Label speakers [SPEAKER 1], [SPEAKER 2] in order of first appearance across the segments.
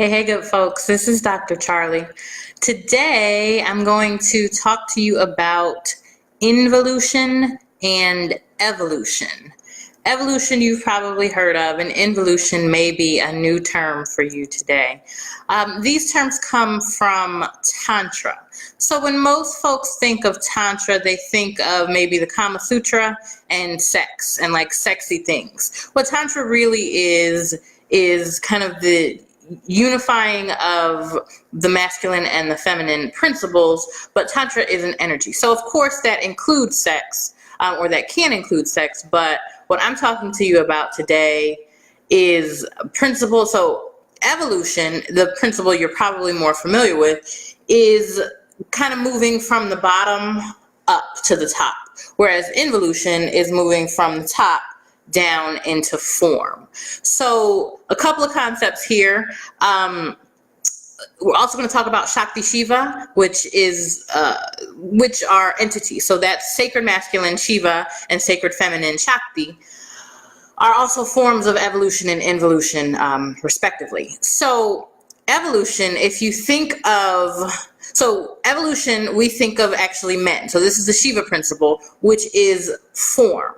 [SPEAKER 1] Hey, good folks. This is Dr. Charli. Today, I'm going to talk to you about involution and evolution. Evolution you've probably heard of, and involution may be a new term for you today. These terms come from Tantra. So when most folks think of Tantra, they think of maybe the Kama Sutra and sex and like sexy things. What Tantra really is kind of the unifying of the masculine and the feminine principles, but Tantra is an energy. So of course that includes sex, or that can include sex, but what I'm talking to you about today is principle. So evolution, the principle you're probably more familiar with, is kind of moving from the bottom up to the top, whereas involution is moving from the top down into form. So a couple of concepts here. We're also going to talk about Shakti Shiva, which are entities. So that's sacred masculine Shiva and sacred feminine Shakti are also forms of evolution and involution, respectively. So evolution, if you think of, so evolution, we think of actually men. So this is the Shiva principle, which is form,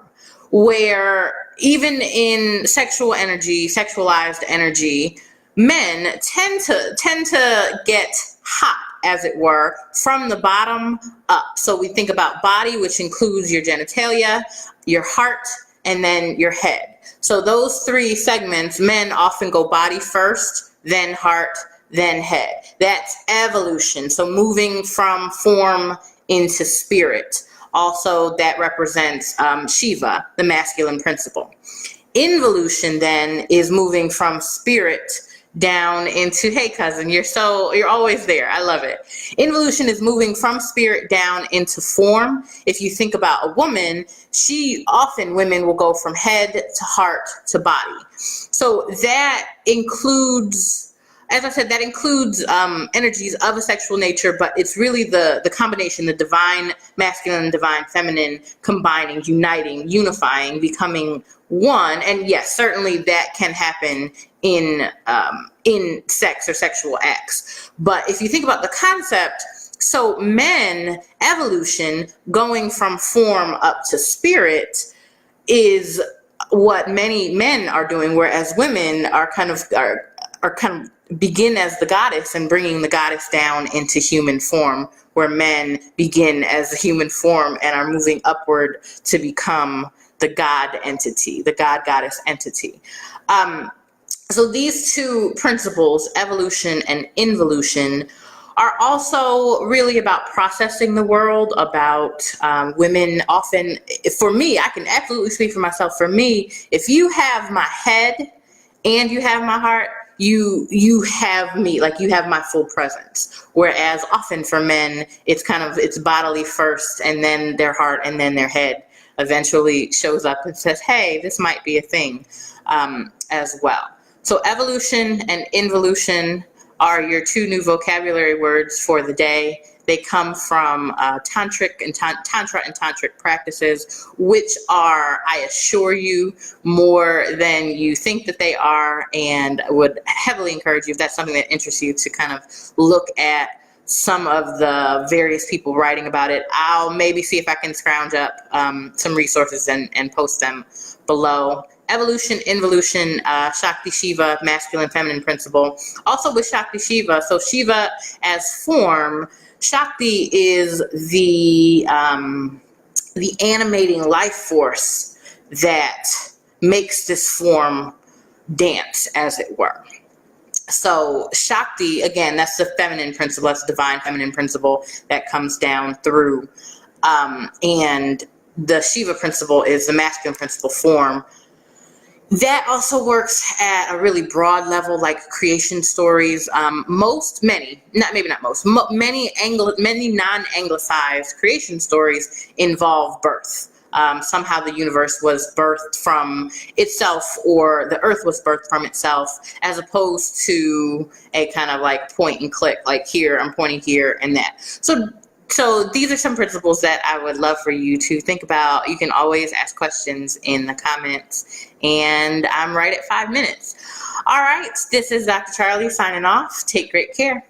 [SPEAKER 1] where even in sexual energy, sexualized energy, men tend to get hot, as it were, from the bottom up. So we think about body, which includes your genitalia, your heart, and then your head. So those three segments, men often go body first, then heart, then head. That's evolution. So moving from form into spirit. Also, that represents Shiva, the masculine principle. Involution then is moving from spirit down into, hey cousin, you're always there. I love it. Involution is moving from spirit down into form. If you think about a woman, women will go from head to heart to body. So that includes, as I said, that includes energies of a sexual nature, but it's really the combination, the divine masculine and divine feminine combining, uniting, unifying, becoming one. And yes, certainly that can happen in sex or sexual acts. But if you think about the concept, so men, evolution, going from form up to spirit is what many men are doing, whereas women are kind of begin as the goddess and bringing the goddess down into human form, where men begin as a human form and are moving upward to become the God entity, the God goddess entity. So these two principles, evolution and involution, are also really about processing the world, about women often, for me, I can absolutely speak for myself. For me, if you have my head and you have my heart, you have me, like you have my full presence. Whereas often for men, it's bodily first, and then their heart, and then their head eventually shows up and says, hey, this might be a thing as well. So evolution and involution are your two new vocabulary words for the day. They come from Tantric and Tantra and Tantric practices, which are, I assure you, more than you think that they are, and would heavily encourage you, if that's something that interests you, to kind of look at some of the various people writing about it. I'll maybe see if I can scrounge up some resources and post them below. Evolution, involution, Shakti Shiva, masculine feminine principle. Also with Shakti Shiva, so Shiva as form, Shakti is the animating life force that makes this form dance, as it were. So Shakti, again, that's the feminine principle, that's the divine feminine principle that comes down through. And the Shiva principle is the masculine principle form. That also works at a really broad level, like creation stories. Many non-anglicized creation stories involve birth. Somehow the universe was birthed from itself, or the earth was birthed from itself, as opposed to a kind of like point and click, like here, I'm pointing here and that. So So these are some principles that I would love for you to think about. You can always ask questions in the comments, and I'm right at 5 minutes. All right, this is Dr. Charli signing off. Take great care.